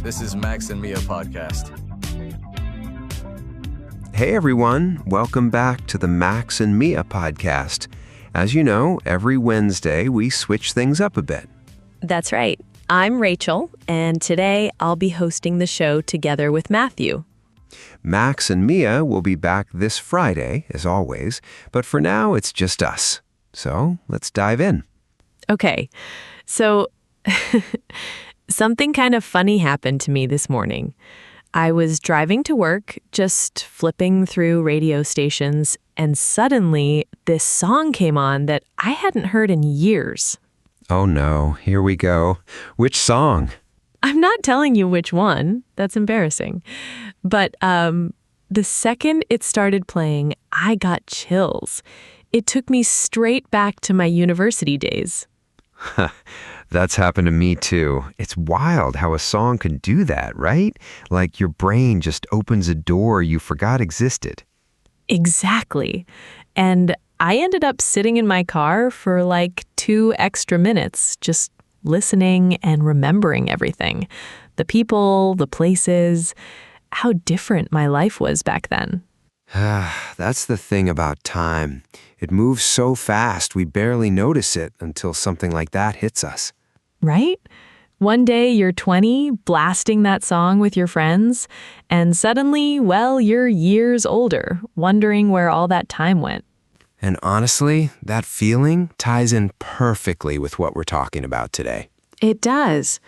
This is Max and Mia podcast. Hey everyone, welcome back to the Max and Mia podcast. As you know, every Wednesday we switch things up a bit. That's right. I'm Rachel, and today I'll be hosting the show together with Matthew. Max and Mia will be back this Friday, as always, but for now it's just us. So let's dive in. Okay, so something kind of funny happened to me this morning. I was driving to work, just flipping through radio stations, and suddenly this song came on that I hadn't heard in years. Oh no, here we go. Which song? I'm not telling you which one. That's embarrassing. But the second it started playing, I got chills. It took me straight back to my university days. That's happened to me too. It's wild how a song can do that, right? Like your brain just opens a door you forgot existed. Exactly. And I ended up sitting in my car for like 2 extra minutes, just listening and remembering everything. The people, the places, how different my life was back then. That's the thing about time. It moves so fast we barely notice it until something like that hits us. Right? One day you're 20, blasting that song with your friends, and suddenly, well, you're years older, wondering where all that time went. And honestly, that feeling ties in perfectly with what we're talking about today. It does,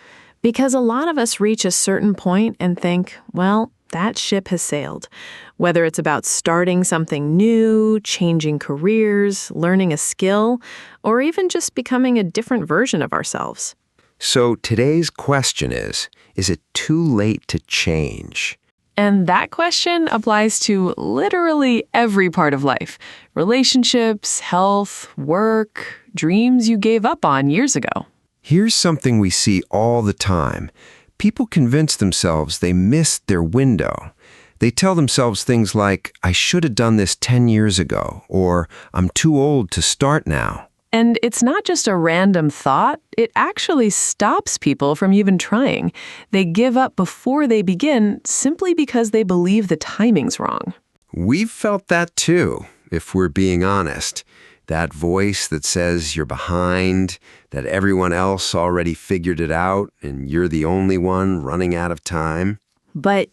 because a lot of us reach a certain point and think, well, that ship has sailed. Whether it's about starting something new, changing careers, learning a skill, or even just becoming a different version of ourselves. So today's question is it too late to change? And that question applies to literally every part of life. Relationships, health, work, dreams you gave up on years ago. Here's something we see all the time. People convince themselves they missed their window. They tell themselves things like, I should have done this 10 years ago, or I'm too old to start now. And it's not just a random thought. It actually stops people from even trying. They give up before they begin simply because they believe the timing's wrong. We've felt that too, if we're being honest. That voice that says you're behind, that everyone else already figured it out, and you're the only one running out of time. But,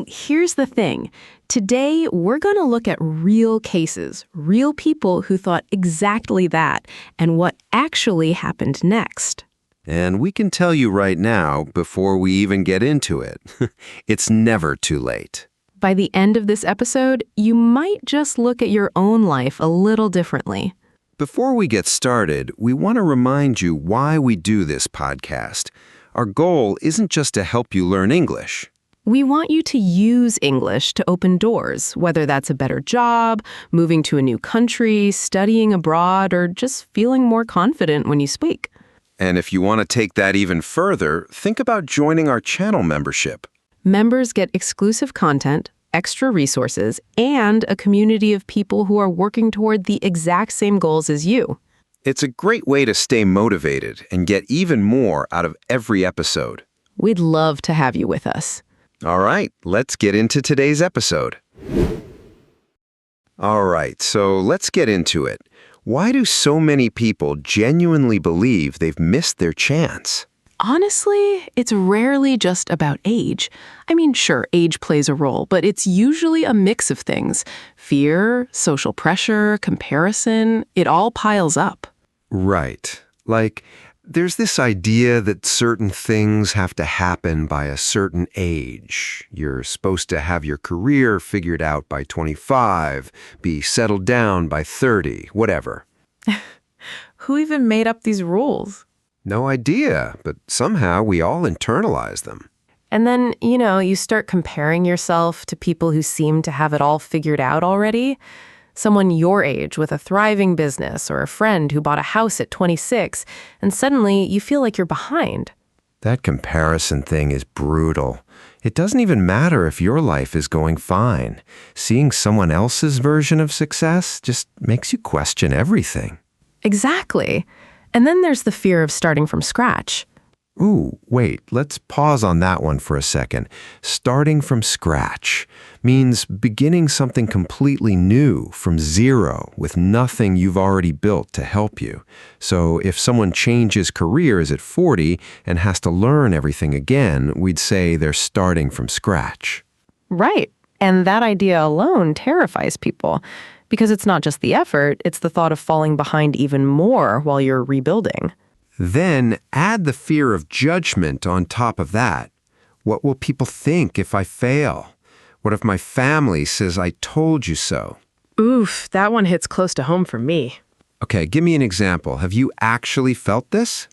here's the thing. Today, we're going to look at real cases, real people who thought exactly that, and what actually happened next. And we can tell you right now, before we even get into it, it's never too late. By the end of this episode, you might just look at your own life a little differently. Before we get started, we want to remind you why we do this podcast. Our goal isn't just to help you learn English. We want you to use English to open doors, whether that's a better job, moving to a new country, studying abroad, or just feeling more confident when you speak. And if you want to take that even further, think about joining our channel membership. Members get exclusive content, extra resources, and a community of people who are working toward the exact same goals as you. It's a great way to stay motivated and get even more out of every episode. We'd love to have you with us. All right, let's get into today's episode. All right, so let's get into it. Why do so many people genuinely believe they've missed their chance? Honestly, it's rarely just about age. I mean, sure, age plays a role, but it's usually a mix of things. Fear, social pressure, comparison, it all piles up. Right. Like, there's this idea that certain things have to happen by a certain age. You're supposed to have your career figured out by 25, be settled down by 30, whatever. Who even made up these rules? No idea, but somehow we all internalize them. And then, you start comparing yourself to people who seem to have it all figured out already. Someone your age with a thriving business or a friend who bought a house at 26, and suddenly you feel like you're behind. That comparison thing is brutal. It doesn't even matter if your life is going fine. Seeing someone else's version of success just makes you question everything. Exactly. And then there's the fear of starting from scratch. Ooh, wait, let's pause on that one for a second. Starting from scratch means beginning something completely new from zero with nothing you've already built to help you. So if someone changes careers at 40 and has to learn everything again, we'd say they're starting from scratch. Right. And that idea alone terrifies people because it's not just the effort, it's the thought of falling behind even more while you're rebuilding. Then add the fear of judgment on top of that. What will people think if I fail? What if my family says I told you so? Oof, that one hits close to home for me. Okay, give me an example. Have you actually felt this?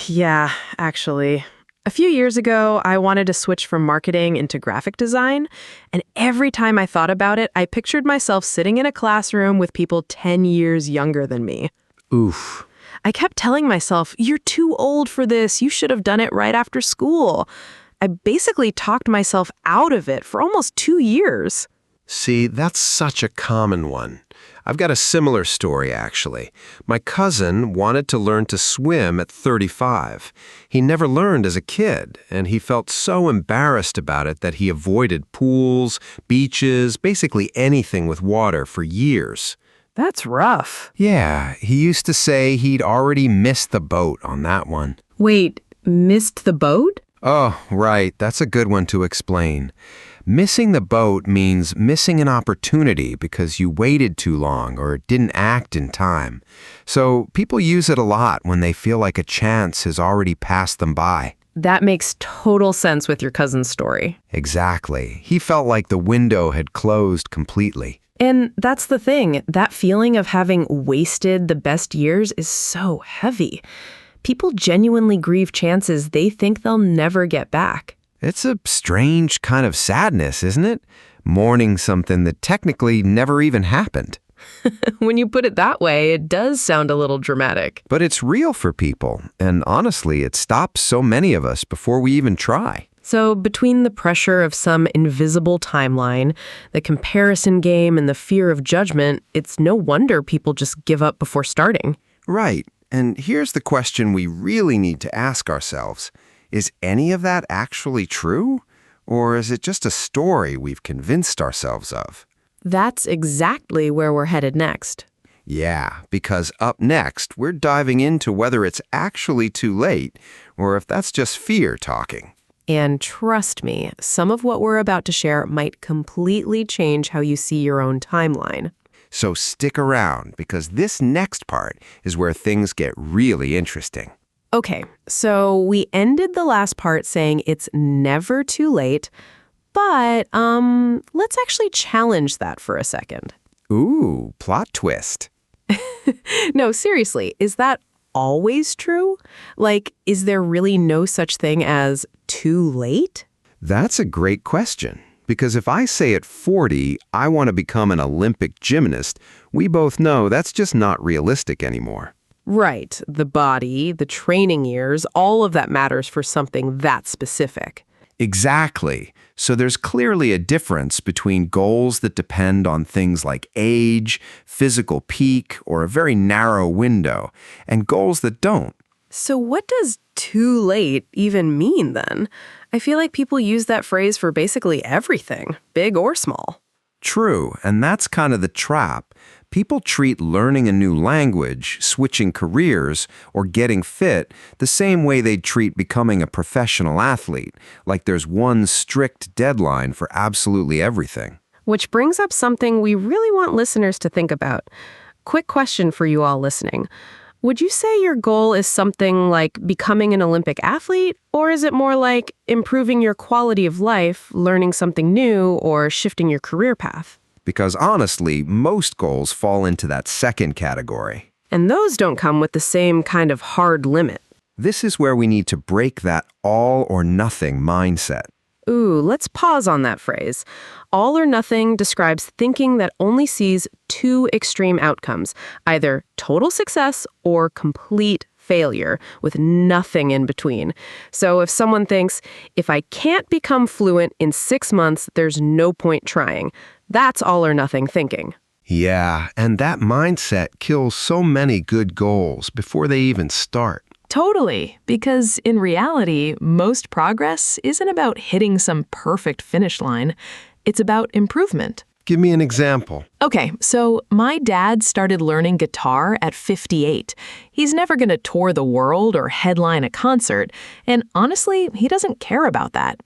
Yeah, actually. A few years ago, I wanted to switch from marketing into graphic design, and every time I thought about it, I pictured myself sitting in a classroom with people 10 years younger than me. Oof. I kept telling myself, you're too old for this, you should have done it right after school. I basically talked myself out of it for almost 2 years. See, that's such a common one. I've got a similar story, actually. My cousin wanted to learn to swim at 35. He never learned as a kid, and he felt so embarrassed about it that he avoided pools, beaches, basically anything with water for years. That's rough. Yeah, he used to say he'd already missed the boat on that one. Wait, missed the boat? Oh, right, that's a good one to explain. Missing the boat means missing an opportunity because you waited too long or didn't act in time. So people use it a lot when they feel like a chance has already passed them by. That makes total sense with your cousin's story. Exactly. He felt like the window had closed completely. And that's the thing, that feeling of having wasted the best years is so heavy. People genuinely grieve chances they think they'll never get back. It's a strange kind of sadness, isn't it? Mourning something that technically never even happened. When you put it that way, it does sound a little dramatic. But it's real for people, and honestly, it stops so many of us before we even try. So between the pressure of some invisible timeline, the comparison game, and the fear of judgment, it's no wonder people just give up before starting. Right. And here's the question we really need to ask ourselves. Is any of that actually true? Or is it just a story we've convinced ourselves of? That's exactly where we're headed next. Yeah, because up next, we're diving into whether it's actually too late or if that's just fear talking. And trust me, some of what we're about to share might completely change how you see your own timeline. So stick around because this next part is where things get really interesting. Okay, so we ended the last part saying it's never too late, but let's actually challenge that for a second. Ooh, plot twist. No, seriously, is that always true? Like, is there really no such thing as too late? That's a great question. Because if I say at 40, I want to become an Olympic gymnast, we both know that's just not realistic anymore. Right. The body, the training years, all of that matters for something that specific. Exactly. So there's clearly a difference between goals that depend on things like age, physical peak, or a very narrow window, and goals that don't. So what does too late even mean then? I feel like people use that phrase for basically everything, big or small. True, and that's kind of the trap. People treat learning a new language, switching careers, or getting fit the same way they'd treat becoming a professional athlete, like there's one strict deadline for absolutely everything. Which brings up something we really want listeners to think about. Quick question for you all listening. Would you say your goal is something like becoming an Olympic athlete, or is it more like improving your quality of life, learning something new, or shifting your career path? Because honestly, most goals fall into that second category. And those don't come with the same kind of hard limit. This is where we need to break that all or nothing mindset. Ooh, let's pause on that phrase. All or nothing describes thinking that only sees two extreme outcomes, either total success or complete failure, with nothing in between. So if someone thinks, if I can't become fluent in 6 months, there's no point trying, that's all or nothing thinking. Yeah, and that mindset kills so many good goals before they even start. Totally, because in reality, most progress isn't about hitting some perfect finish line. It's about improvement. Give me an example. Okay, so my dad started learning guitar at 58. He's never going to tour the world or headline a concert, and honestly, he doesn't care about that.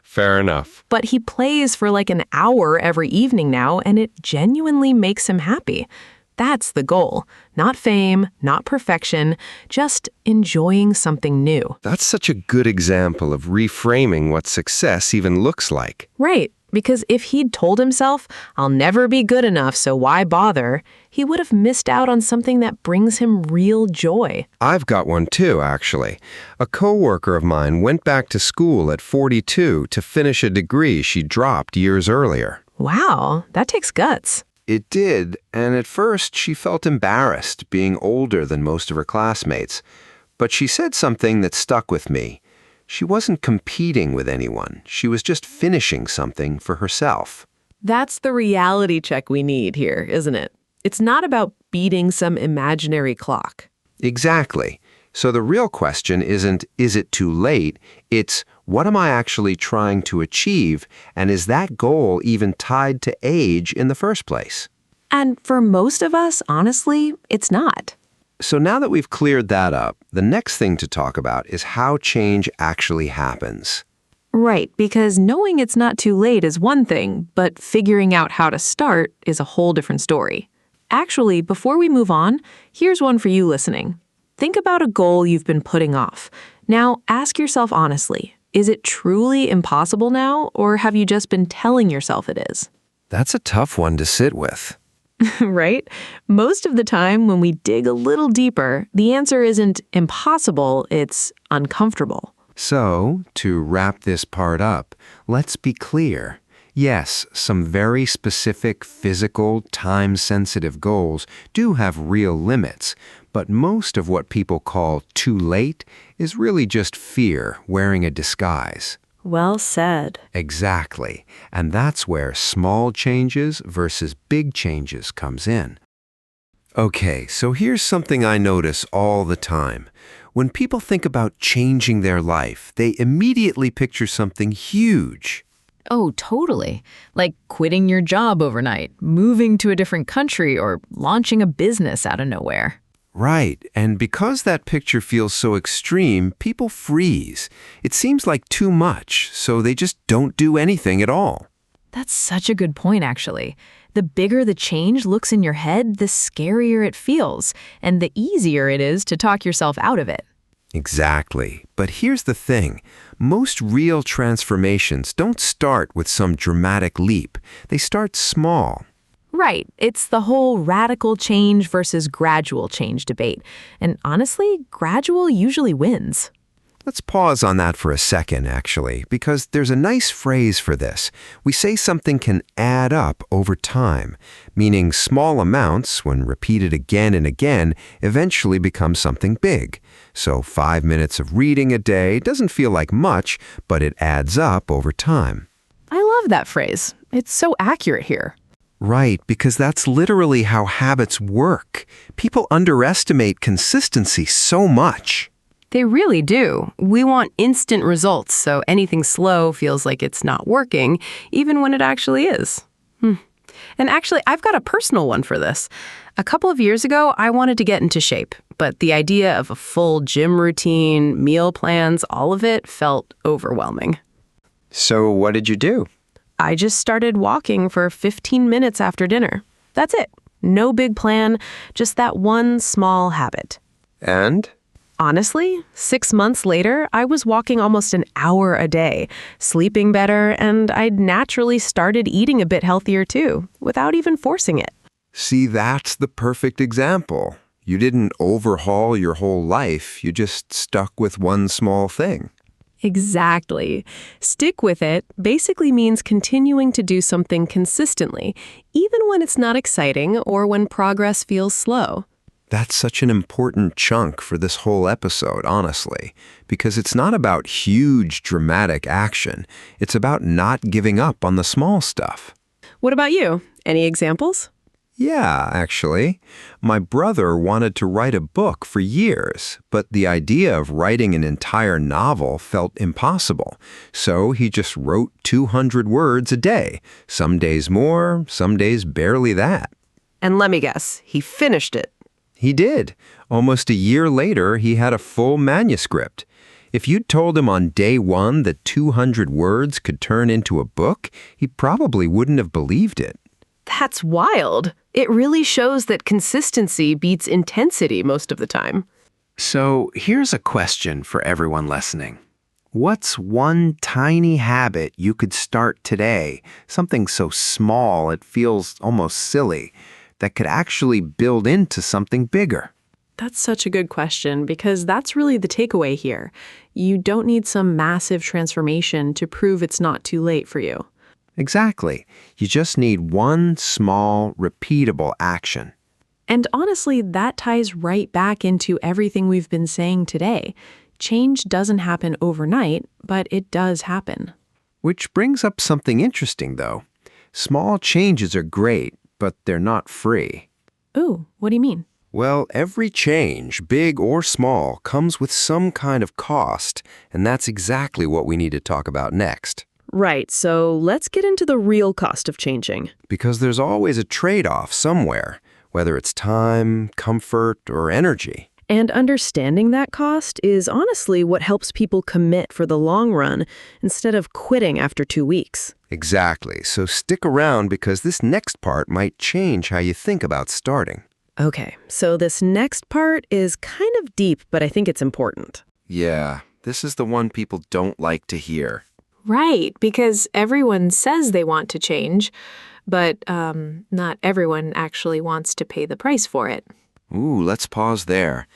Fair enough. But he plays for like an hour every evening now, and it genuinely makes him happy. That's the goal. Not fame, not perfection, just enjoying something new. That's such a good example of reframing what success even looks like. Right, because if he'd told himself, I'll never be good enough, so why bother, he would have missed out on something that brings him real joy. I've got one too, actually. A coworker of mine went back to school at 42 to finish a degree she dropped years earlier. Wow, that takes guts. It did, and at first she felt embarrassed being older than most of her classmates. But she said something that stuck with me. She wasn't competing with anyone. She was just finishing something for herself. That's the reality check we need here, isn't it? It's not about beating some imaginary clock. Exactly. So the real question isn't, is it too late? It's, what am I actually trying to achieve? And is that goal even tied to age in the first place? And for most of us, honestly, it's not. So now that we've cleared that up, the next thing to talk about is how change actually happens. Right, because knowing it's not too late is one thing, but figuring out how to start is a whole different story. Actually, before we move on, here's one for you listening. Think about a goal you've been putting off. Now, ask yourself honestly, is it truly impossible now, or have you just been telling yourself it is? That's a tough one to sit with. Right? Most of the time, when we dig a little deeper, the answer isn't impossible, it's uncomfortable. So, to wrap this part up, let's be clear. Yes, some very specific physical, time-sensitive goals do have real limits, but most of what people call too late is really just fear wearing a disguise. Well said. Exactly. And that's where small changes versus big changes comes in. Okay, so here's something I notice all the time. When people think about changing their life, they immediately picture something huge. Oh, totally. Like quitting your job overnight, moving to a different country, or launching a business out of nowhere. Right, and because that picture feels so extreme, people freeze. It seems like too much, so they just don't do anything at all. That's such a good point, actually. The bigger the change looks in your head, the scarier it feels, and the easier it is to talk yourself out of it. Exactly. But here's the thing. Most real transformations don't start with some dramatic leap. They start small. Right. It's the whole radical change versus gradual change debate. And honestly, gradual usually wins. Let's pause on that for a second, actually, because there's a nice phrase for this. We say something can add up over time, meaning small amounts, when repeated again and again, eventually become something big. So 5 minutes of reading a day doesn't feel like much, but it adds up over time. I love that phrase. It's so accurate here. Right, because that's literally how habits work. People underestimate consistency so much. They really do. We want instant results, so anything slow feels like it's not working, even when it actually is. And actually, I've got a personal one for this. A couple of years ago, I wanted to get into shape, but the idea of a full gym routine, meal plans, all of it felt overwhelming. So what did you do? I just started walking for 15 minutes after dinner. That's it. No big plan, just that one small habit. And? Honestly, 6 months later, I was walking almost an hour a day, sleeping better, and I'd naturally started eating a bit healthier too, without even forcing it. See, that's the perfect example. You didn't overhaul your whole life, you just stuck with one small thing. Exactly. Stick with it basically means continuing to do something consistently, even when it's not exciting or when progress feels slow. That's such an important chunk for this whole episode, honestly, because it's not about huge, dramatic action. It's about not giving up on the small stuff. What about you? Any examples? Yeah, actually. My brother wanted to write a book for years, but the idea of writing an entire novel felt impossible. So he just wrote 200 words a day, some days more, some days barely that. And let me guess, he finished it. He did. Almost a year later, he had a full manuscript. If you'd told him on day one that 200 words could turn into a book, he probably wouldn't have believed it. That's wild. It really shows that consistency beats intensity most of the time. So here's a question for everyone listening. What's one tiny habit you could start today, something so small it feels almost silly, that could actually build into something bigger? That's such a good question because that's really the takeaway here. You don't need some massive transformation to prove it's not too late for you. Exactly. You just need one small, repeatable action. And honestly, that ties right back into everything we've been saying today. Change doesn't happen overnight, but it does happen. Which brings up something interesting, though. Small changes are great, but they're not free. Ooh, what do you mean? Well, every change, big or small, comes with some kind of cost, and that's exactly what we need to talk about next. Right, so let's get into the real cost of changing. Because there's always a trade-off somewhere, whether it's time, comfort, or energy. And understanding that cost is honestly what helps people commit for the long run instead of quitting after 2 weeks. Exactly, so stick around because this next part might change how you think about starting. Okay, so this next part is kind of deep, but I think it's important. Yeah, this is the one people don't like to hear. Right, because everyone says they want to change, but not everyone actually wants to pay the price for it. Ooh, let's pause there.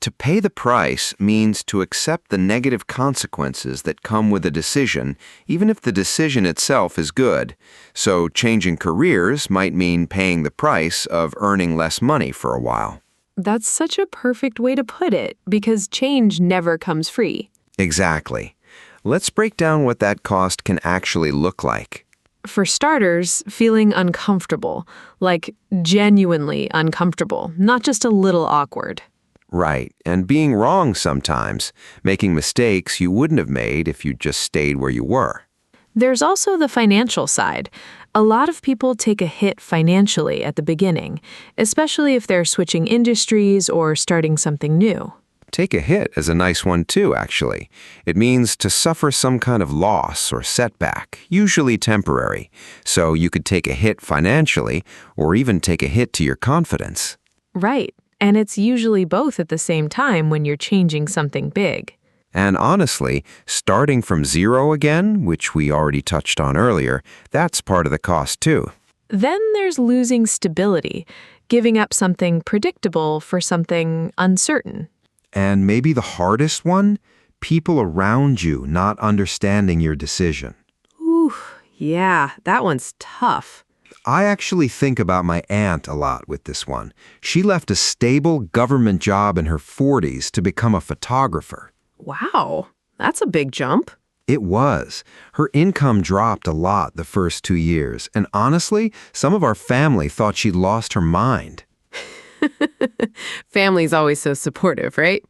To pay the price means to accept the negative consequences that come with a decision, even if the decision itself is good. So changing careers might mean paying the price of earning less money for a while. That's such a perfect way to put it, because change never comes free. Exactly. Let's break down what that cost can actually look like. For starters, feeling uncomfortable, like genuinely uncomfortable, not just a little awkward. Right, and being wrong sometimes, making mistakes you wouldn't have made if you just stayed where you were. There's also the financial side. A lot of people take a hit financially at the beginning, especially if they're switching industries or starting something new. Take a hit is a nice one too, actually. It means to suffer some kind of loss or setback, usually temporary. So you could take a hit financially or even take a hit to your confidence. Right, and it's usually both at the same time when you're changing something big. And honestly, starting from zero again, which we already touched on earlier, that's part of the cost too. Then there's losing stability, giving up something predictable for something uncertain. And maybe the hardest one, people around you not understanding your decision. Ooh, yeah, that one's tough. I actually think about my aunt a lot with this one. She left a stable government job in her 40s to become a photographer. Wow, that's a big jump. It was. Her income dropped a lot the first 2 years, and honestly, some of our family thought she'd lost her mind. Family's always so supportive, right?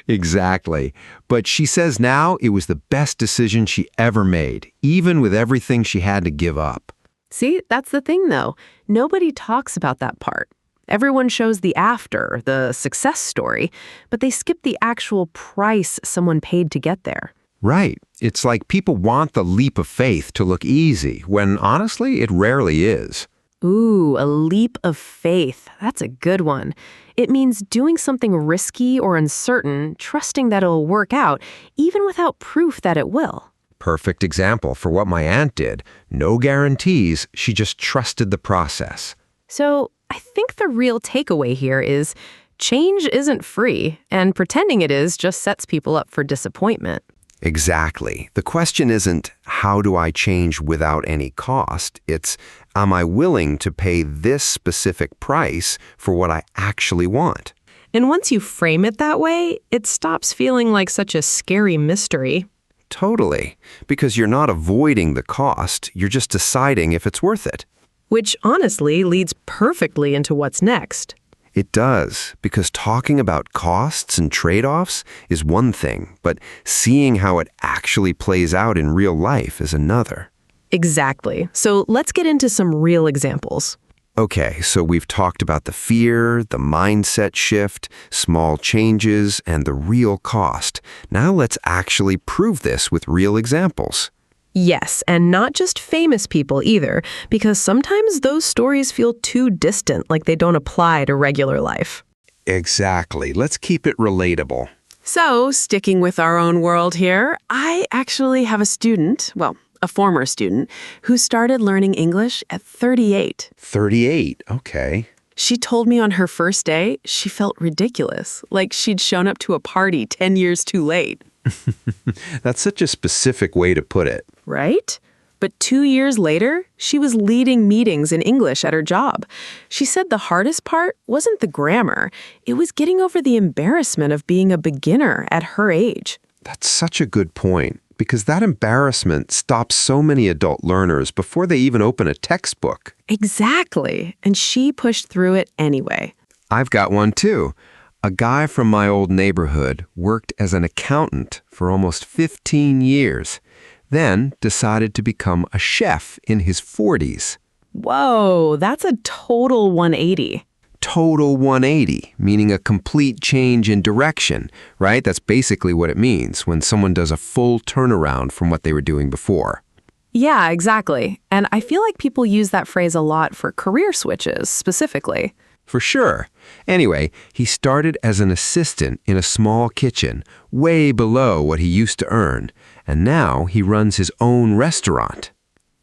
Exactly. But she says now it was the best decision she ever made, even with everything she had to give up. See, that's the thing, though. Nobody talks about that part. Everyone shows the after, the success story, but they skip the actual price someone paid to get there. Right. It's like people want the leap of faith to look easy, when honestly, it rarely is. Ooh, a leap of faith. That's a good one. It means doing something risky or uncertain, trusting that it'll work out, even without proof that it will. Perfect example for what my aunt did. No guarantees, she just trusted the process. So I think the real takeaway here is change isn't free, and pretending it is just sets people up for disappointment. Exactly. The question isn't, how do I change without any cost? It's, am I willing to pay this specific price for what I actually want? And once you frame it that way, it stops feeling like such a scary mystery. Totally. Because you're not avoiding the cost, you're just deciding if it's worth it. which honestly leads perfectly into what's next. It does, because talking about costs and trade-offs is one thing, but seeing how it actually plays out in real life is another. Exactly. So let's get into some real examples. Okay, so we've talked about the fear, the mindset shift, small changes, and the real cost. Now let's actually prove this with real examples. Yes, and not just famous people either, because sometimes those stories feel too distant, like they don't apply to regular life. Exactly. Let's keep it relatable. So, sticking with our own world here, I actually have a student, well, a former student, who started learning English at 38. 38, okay. She told me on her first day she felt ridiculous, like she'd shown up to a party 10 years too late. That's such a specific way to put it. Right? But 2 years later, she was leading meetings in English at her job. She said the hardest part wasn't the grammar. It was getting over the embarrassment of being a beginner at her age. That's such a good point, because that embarrassment stops so many adult learners before they even open a textbook. Exactly. And she pushed through it anyway. I've got one too. A guy from my old neighborhood worked as an accountant for almost 15 years, then decided to become a chef in his 40s. Whoa, that's a total 180. Total 180, meaning a complete change in direction, right? That's basically what it means when someone does a full turnaround from what they were doing before. Yeah, exactly. And I feel like people use that phrase a lot for career switches specifically. For sure. Anyway, he started as an assistant in a small kitchen, way below what he used to earn, and now he runs his own restaurant.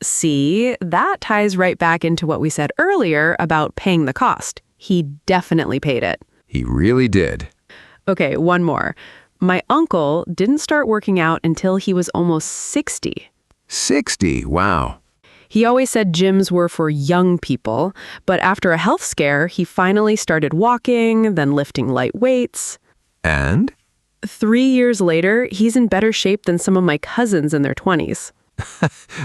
See, that ties right back into what we said earlier about paying the cost. He definitely paid it. He really did. Okay, one more. My uncle didn't start working out until he was almost 60. 60, wow. He always said gyms were for young people, but after a health scare, he finally started walking, then lifting light weights. And? 3 years later, he's in better shape than some of my cousins in their 20s.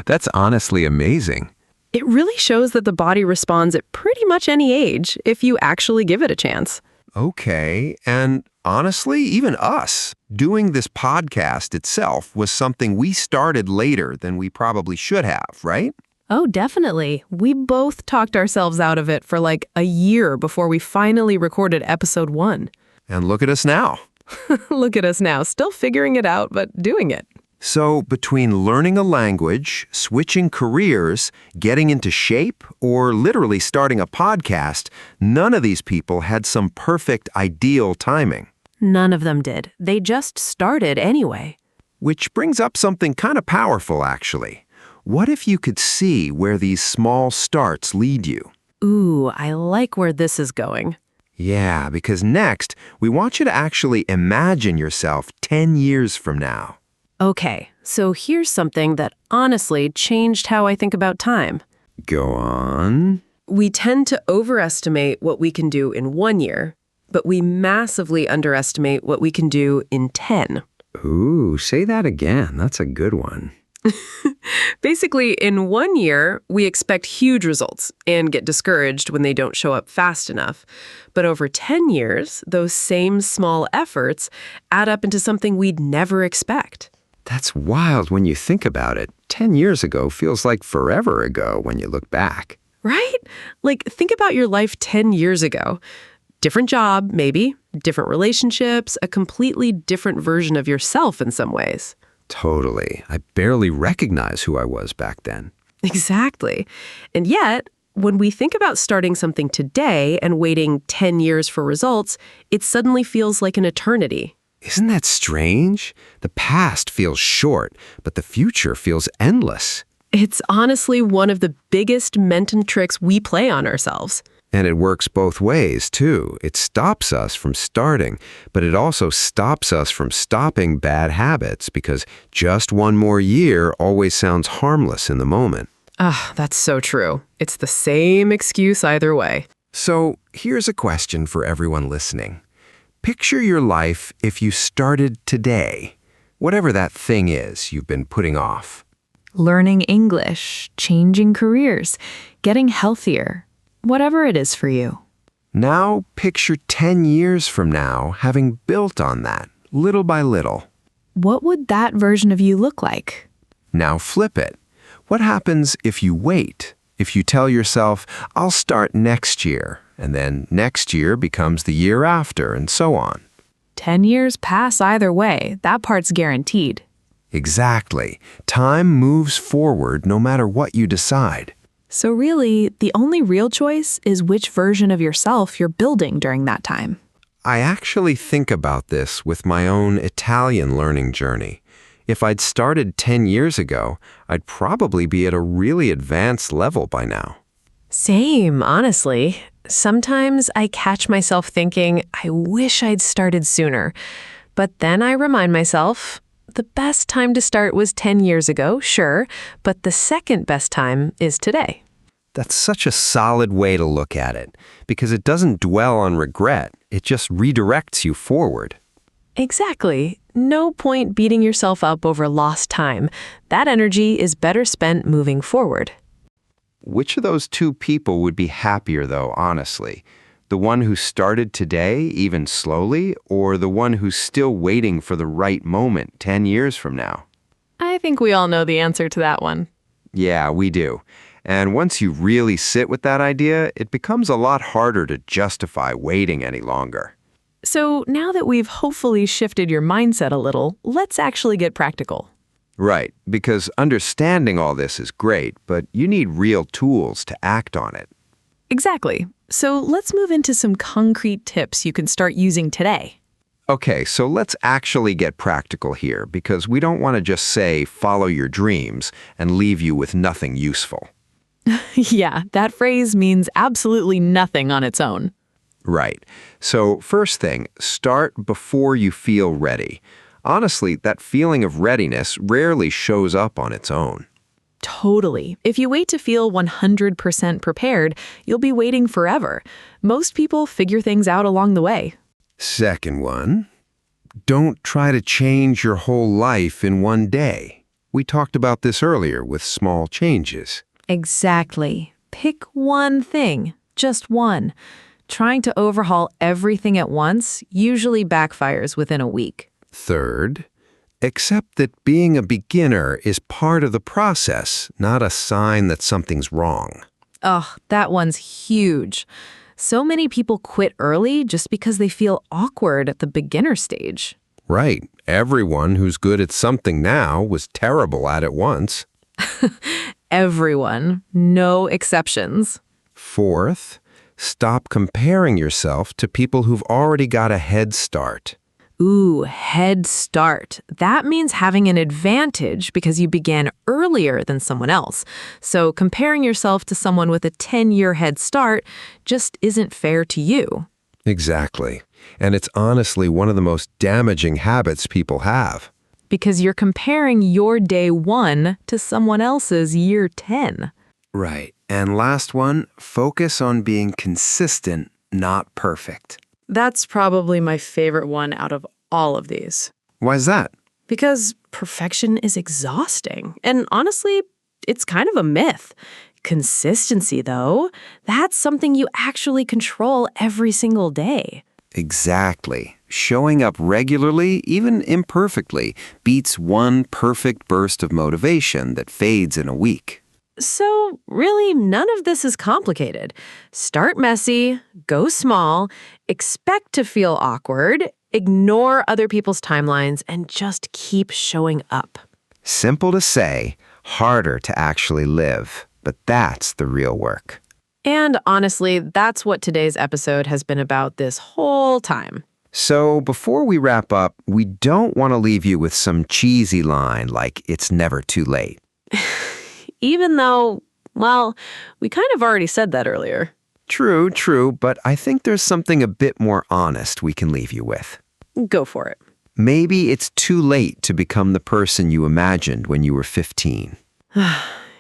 That's honestly amazing. It really shows that the body responds at pretty much any age if you actually give it a chance. Okay, and honestly, even us, doing this podcast itself was something we started later than we probably should have, right? Oh, definitely. We both talked ourselves out of it for like a year before we finally recorded episode 1. And look at us now. Look at us now, still figuring it out, but doing it. So between learning a language, switching careers, getting into shape, or literally starting a podcast, none of these people had some perfect, ideal timing. None of them did. They just started anyway. Which brings up something kind of powerful, actually. What if you could see where these small starts lead you? Ooh, I like where this is going. Yeah, because next, we want you to actually imagine yourself 10 years from now. Okay, so here's something that honestly changed how I think about time. Go on. We tend to overestimate what we can do in 1 year, but we massively underestimate what we can do in 10. Ooh, say that again. That's a good one. Basically, in 1 year, we expect huge results and get discouraged when they don't show up fast enough. But over 10 years, those same small efforts add up into something we'd never expect. That's wild when you think about it. 10 years ago feels like forever ago when you look back. Right? Like, think about your life 10 years ago. Different job, maybe, different relationships, a completely different version of yourself in some ways. Totally. I barely recognize who I was back then. Exactly. And yet, when we think about starting something today and waiting 10 years for results, it suddenly feels like an eternity. Isn't that strange? The past feels short, but the future feels endless. It's honestly one of the biggest mental tricks we play on ourselves. And it works both ways, too. It stops us from starting, but it also stops us from stopping bad habits because just one more year always sounds harmless in the moment. Ah, that's so true. It's the same excuse either way. So here's a question for everyone listening. Picture your life if you started today, whatever that thing is you've been putting off. learning English, changing careers, getting healthier, whatever it is for you. Now picture 10 years from now having built on that, little by little. What would that version of you look like? Now flip it. What happens if you wait? If you tell yourself, I'll start next year, and then next year becomes the year after, and so on. 10 years pass either way. That part's guaranteed. Exactly. Time moves forward no matter what you decide. So really, the only real choice is which version of yourself you're building during that time. I actually think about this with my own Italian learning journey. If I'd started 10 years ago, I'd probably be at a really advanced level by now. Same, honestly. Sometimes I catch myself thinking, I wish I'd started sooner. But then I remind myself, the best time to start was 10 years ago, sure, but the second best time is today. That's such a solid way to look at it, because it doesn't dwell on regret, it just redirects you forward. Exactly. No point beating yourself up over lost time. That energy is better spent moving forward. Which of those two people would be happier, though, honestly? The one who started today, even slowly, or the one who's still waiting for the right moment 10 years from now? I think we all know the answer to that one. Yeah, we do. And once you really sit with that idea, it becomes a lot harder to justify waiting any longer. So now that we've hopefully shifted your mindset a little, let's actually get practical. Right, because understanding all this is great, but you need real tools to act on it. Exactly. So let's move into some concrete tips you can start using today. Okay, so let's actually get practical here, because we don't want to just say, follow your dreams, and leave you with nothing useful. Yeah, that phrase means absolutely nothing on its own. Right. So first thing, start before you feel ready. Honestly, that feeling of readiness rarely shows up on its own. Totally. If you wait to feel 100% prepared, you'll be waiting forever. Most people figure things out along the way. Second one, don't try to change your whole life in one day. We talked about this earlier with small changes. Exactly. Pick one thing, just one. Trying to overhaul everything at once usually backfires within a week. Third, accept that being a beginner is part of the process, not a sign that something's wrong. Ugh, that one's huge. So many people quit early just because they feel awkward at the beginner stage. Right. Everyone who's good at something now was terrible at it once. Everyone, no exceptions. Fourth, stop comparing yourself to people who've already got a head start. Ooh, head start. That means having an advantage because you began earlier than someone else. So comparing yourself to someone with a 10-year head start just isn't fair to you. Exactly. And it's honestly one of the most damaging habits people have. Because you're comparing your day 1 to someone else's year 10. Right. And last one, focus on being consistent, not perfect. That's probably my favorite one out of all of these. Why's that? Because perfection is exhausting. And honestly, it's kind of a myth. Consistency, though, that's something you actually control every single day. Exactly. Showing up regularly, even imperfectly, beats one perfect burst of motivation that fades in a week. So really, none of this is complicated. Start messy, go small, expect to feel awkward, ignore other people's timelines, and just keep showing up. Simple to say, harder to actually live, but that's the real work. And honestly, that's what today's episode has been about this whole time. So before we wrap up, we don't want to leave you with some cheesy line like it's never too late. Even though, well, we kind of already said that earlier. True, but I think there's something a bit more honest we can leave you with. Go for it. Maybe it's too late to become the person you imagined when you were 15.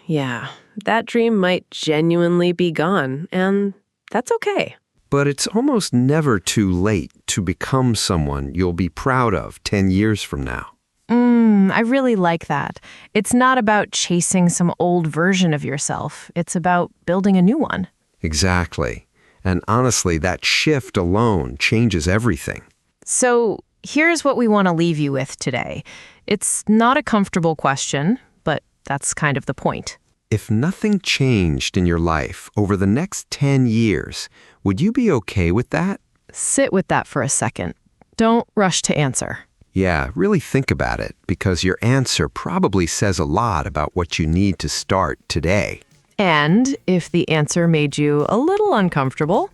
Yeah, that dream might genuinely be gone, and that's okay. But it's almost never too late to become someone you'll be proud of 10 years from now. I really like that. It's not about chasing some old version of yourself. It's about building a new one. Exactly. And honestly, that shift alone changes everything. So here's what we want to leave you with today. It's not a comfortable question, but that's kind of the point. If nothing changed in your life over the next 10 years, would you be okay with that? Sit with that for a second. Don't rush to answer. Yeah, really think about it, because your answer probably says a lot about what you need to start today. And if the answer made you a little uncomfortable,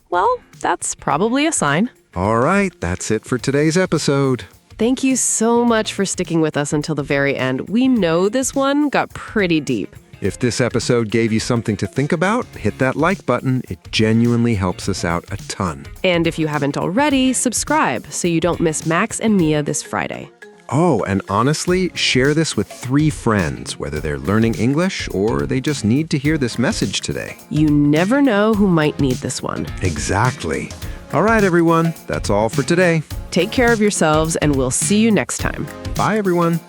well, that's probably a sign. All right, that's it for today's episode. Thank you so much for sticking with us until the very end. We know this one got pretty deep. If this episode gave you something to think about, hit that like button. It genuinely helps us out a ton. And if you haven't already, subscribe so you don't miss Max and Mia this Friday. Oh, and honestly, share this with 3 friends, whether they're learning English or they just need to hear this message today. You never know who might need this one. Exactly. All right, everyone, that's all for today. Take care of yourselves, and we'll see you next time. Bye, everyone.